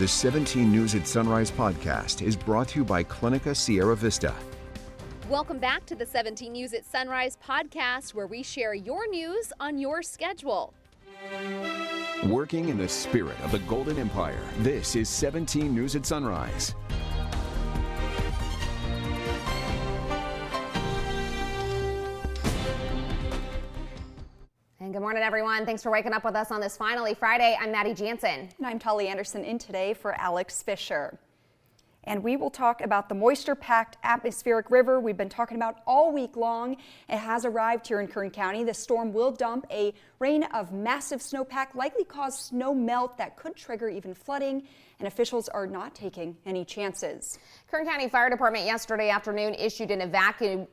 The 17 News at Sunrise podcast is brought to you by Clinica Sierra Vista. Welcome back to the 17 News at Sunrise podcast, where we share your news on your schedule. Working in the spirit of the Golden Empire, this is 17 News at Sunrise. And good morning, everyone. Thanks for waking up with us on this finally Friday. I'm Maddie Jansen. And I'm Tolly Anderson, in today for Alex Fisher. And we will talk about the moisture-packed atmospheric river we've been talking about all week long. It has arrived here in Kern County. The storm will dump a rain of massive snowpack, likely cause snow melt that could trigger even flooding, and officials are not taking any chances. Kern County Fire Department yesterday afternoon issued an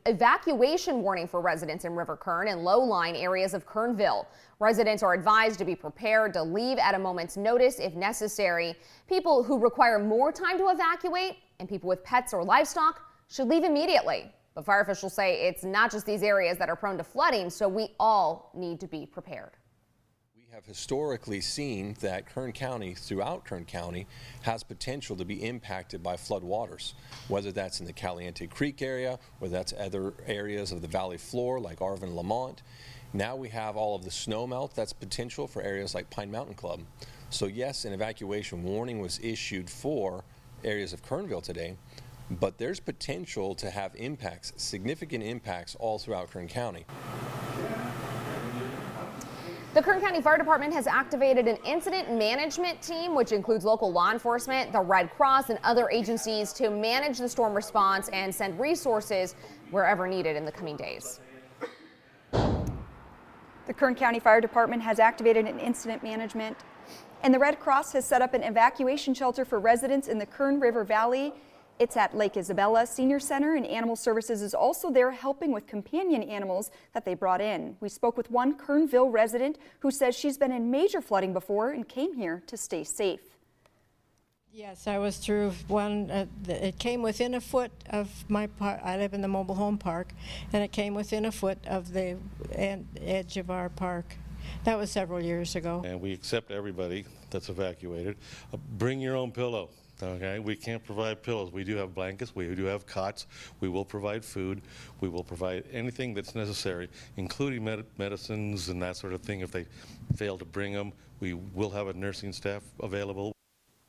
evacuation warning for residents in River Kern and low-lying areas of Kernville. Residents are advised to be prepared to leave at a moment's notice if necessary. People who require more time to evacuate and people with pets or livestock should leave immediately. But fire officials say it's not just these areas that are prone to flooding, so we all need to be prepared. We have historically seen that Kern County, throughout Kern County, has potential to be impacted by flood waters, whether that's in the Caliente Creek area, or that's other areas of the valley floor like Arvin, Lamont. Now we have all of the snow melt that's potential for areas like Pine Mountain Club. So yes, an evacuation warning was issued for areas of Kernville today, but there's potential to have impacts, significant impacts all throughout Kern County. The Kern County Fire Department has activated an incident management team, which includes local law enforcement, the Red Cross, and other agencies to manage the storm response and send resources wherever needed in the coming days. The Kern County Fire Department has activated an incident management, and the Red Cross has set up an evacuation shelter for residents in the Kern River Valley. It's at Lake Isabella Senior Center, and Animal Services is also there helping with companion animals that they brought in. We spoke with one Kernville resident who says she's been in major flooding before and came here to stay safe. Yes, I was through one. It came within a foot of my park. I live in the mobile home park, and it came within a foot of the edge of our park. That was several years ago. And we accept everybody that's evacuated. Bring your own pillow. Okay, we can't provide pillows. We do have blankets. We do have cots. We will provide food. We will provide anything that's necessary, including medicines and that sort of thing. If they fail to bring them, we will have a nursing staff available.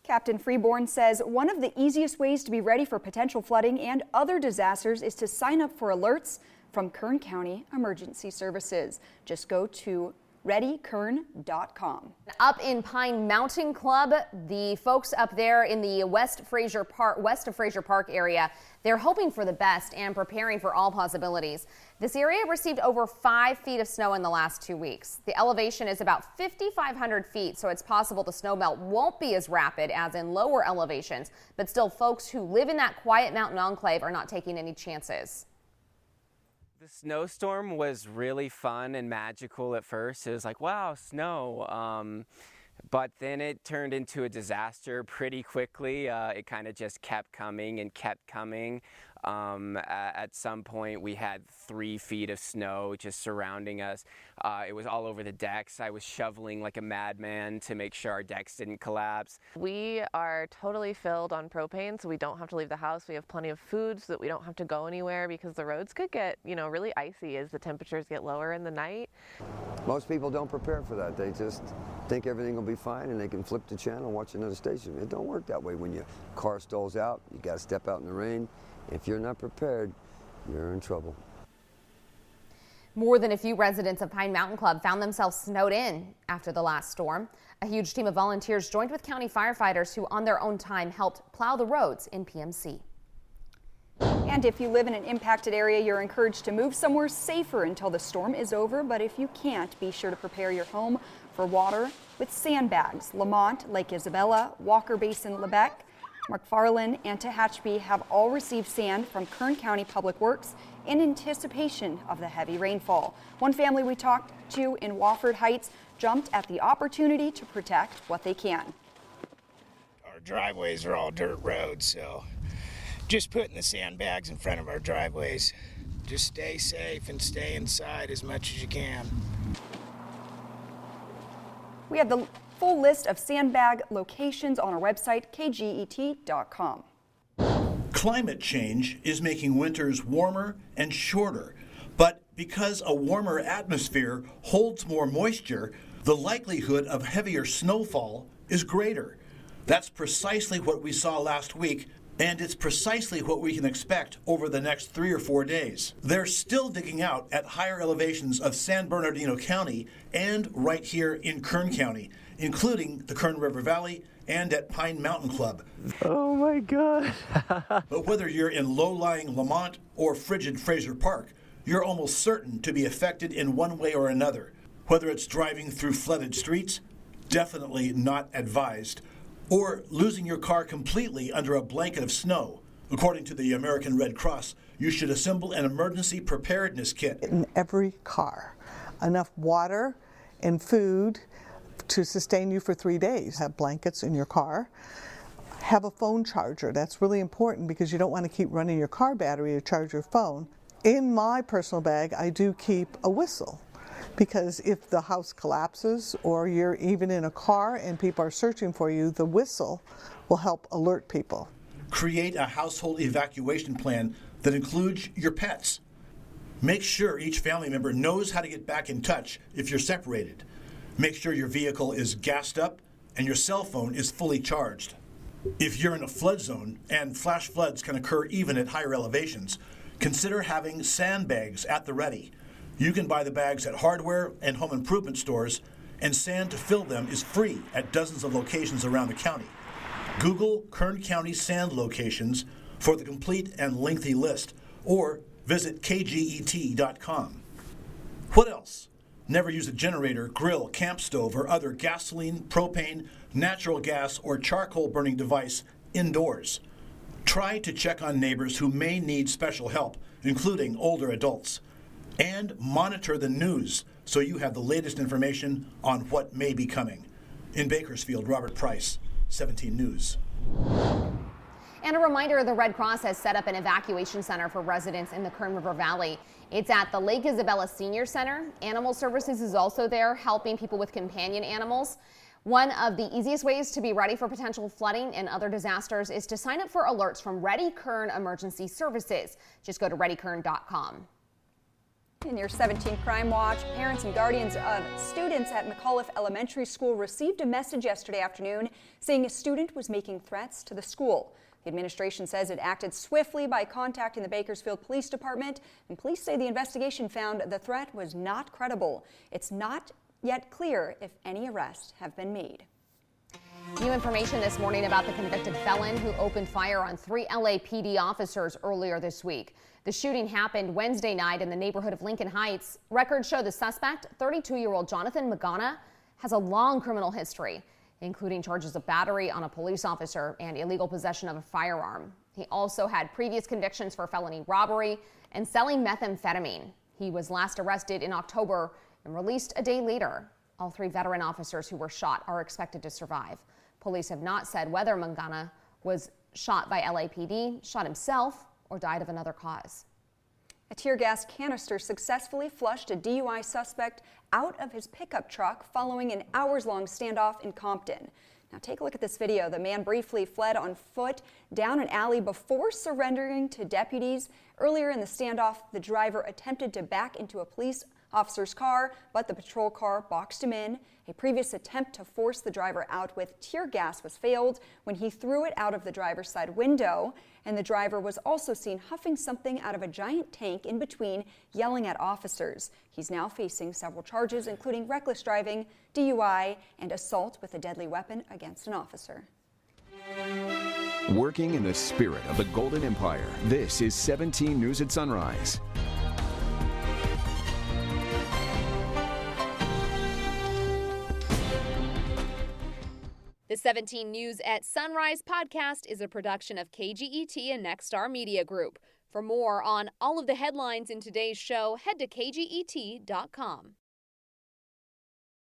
Captain Freeborn says one of the easiest ways to be ready for potential flooding and other disasters is to sign up for alerts from Kern County Emergency Services. Just go to readykern.com. Up in Pine Mountain Club, the folks up there in the west of Fraser Park area, they're hoping for the best and preparing for all possibilities. This area received over 5 feet of snow in the last 2 weeks. The elevation is about 5,500 feet, so it's possible the snow melt won't be as rapid as in lower elevations, but still folks who live in that quiet mountain enclave are not taking any chances. The snowstorm was really fun and magical at first. It was like, wow, snow. But then it turned into a disaster pretty quickly. It kind of just kept coming and kept coming. At some point, we had 3 feet of snow just surrounding us. It was all over the decks. I was shoveling like a madman to make sure our decks didn't collapse. We are totally filled on propane, so we don't have to leave the house. We have plenty of food so that we don't have to go anywhere, because the roads could get, really icy as the temperatures get lower in the night. Most people don't prepare for that. They just think everything will be fine and they can flip the channel and watch another station. It don't work that way. When your car stalls out, you got to step out in the rain. If you're not prepared, you're in trouble. More than a few residents of Pine Mountain Club found themselves snowed in after the last storm. A huge team of volunteers joined with county firefighters who on their own time helped plow the roads in PMC. And if you live in an impacted area, you're encouraged to move somewhere safer until the storm is over. But if you can't, be sure to prepare your home for water with Sandbags. Lamont, Lake Isabella, Walker Basin, Lebec, McFarland, and Tehachapi have all received sand from Kern County Public Works in anticipation of the heavy rainfall. One family we talked to in Wofford Heights jumped at the opportunity to protect what they can. Our driveways are all dirt roads, so just putting the sandbags in front of our driveways. Just stay safe and stay inside as much as you can. We have the Full list of sandbag locations on our website, kget.com. Climate change is making winters warmer and shorter, but because a warmer atmosphere holds more moisture, the likelihood of heavier snowfall is greater. That's precisely what we saw last week, and it's precisely what we can expect over the next 3 or 4 days. They're still digging out at higher elevations of San Bernardino County and right here in Kern County, including the Kern River Valley and at Pine Mountain Club. Oh my God. But whether you're in low-lying Lamont or frigid Fraser Park, you're almost certain to be affected in one way or another. Whether it's driving through flooded streets, definitely not advised, or losing your car completely under a blanket of snow. According to the American Red Cross, you should assemble an emergency preparedness kit. In every car, enough water and food to sustain you for 3 days. Have blankets in your car. Have a phone charger. That's really important because you don't want to keep running your car battery to charge your phone. In my personal bag, I do keep a whistle, because if the house collapses or you're even in a car and people are searching for you, the whistle will help alert people. Create a household evacuation plan that includes your pets. Make sure each family member knows how to get back in touch if you're separated. Make sure your vehicle is gassed up and your cell phone is fully charged. If you're in a flood zone, and flash floods can occur even at higher elevations, consider having sandbags at the ready. You can buy the bags at hardware and home improvement stores, and sand to fill them is free at dozens of locations around the county. Google Kern County sand locations for the complete and lengthy list, or visit kget.com. What else? Never use a generator, grill, camp stove, or other gasoline, propane, natural gas, or charcoal burning device indoors. Try to check on neighbors who may need special help, including older adults. And monitor the news so you have the latest information on what may be coming. In Bakersfield, Robert Price, 17 News. And a reminder, the Red Cross has set up an evacuation center for residents in the Kern River Valley. It's at the Lake Isabella Senior Center. Animal Services is also there helping people with companion animals. One of the easiest ways to be ready for potential flooding and other disasters is to sign up for alerts from Ready Kern Emergency Services. Just go to readykern.com. In your 17 Crime Watch, parents and guardians of students at McAuliffe Elementary School received a message yesterday afternoon saying a student was making threats to the school. The administration says it acted swiftly by contacting the Bakersfield Police Department, and police say the investigation found the threat was not credible. It's not yet clear if any arrests have been made. New information this morning about the convicted felon who opened fire on 3 LAPD officers earlier this week. The shooting happened Wednesday night in the neighborhood of Lincoln Heights. Records show the suspect, 32-year-old Jonathan Magana, has a long criminal history, including charges of battery on a police officer and illegal possession of a firearm. He also had previous convictions for felony robbery and selling methamphetamine. He was last arrested in October and released a day later. All 3 veteran officers who were shot are expected to survive. Police have not said whether Mangana was shot by LAPD, shot himself, or died of another cause. A tear gas canister successfully flushed a DUI suspect out of his pickup truck following an hours-long standoff in Compton. Now take a look at this video. The man briefly fled on foot down an alley before surrendering to deputies. Earlier in the standoff, the driver attempted to back into a police officer's car, but the patrol car boxed him in. A previous attempt to force the driver out with tear gas was failed when he threw it out of the driver's side window, and the driver was also seen huffing something out of a giant tank in between, yelling at officers. He's now facing several charges, including reckless driving, DUI, and assault with a deadly weapon against an officer. Working in the spirit of the Golden Empire, this is 17 News at Sunrise. The 17 News at Sunrise podcast is a production of KGET and Nexstar Media Group. For more on all of the headlines in today's show, head to kget.com.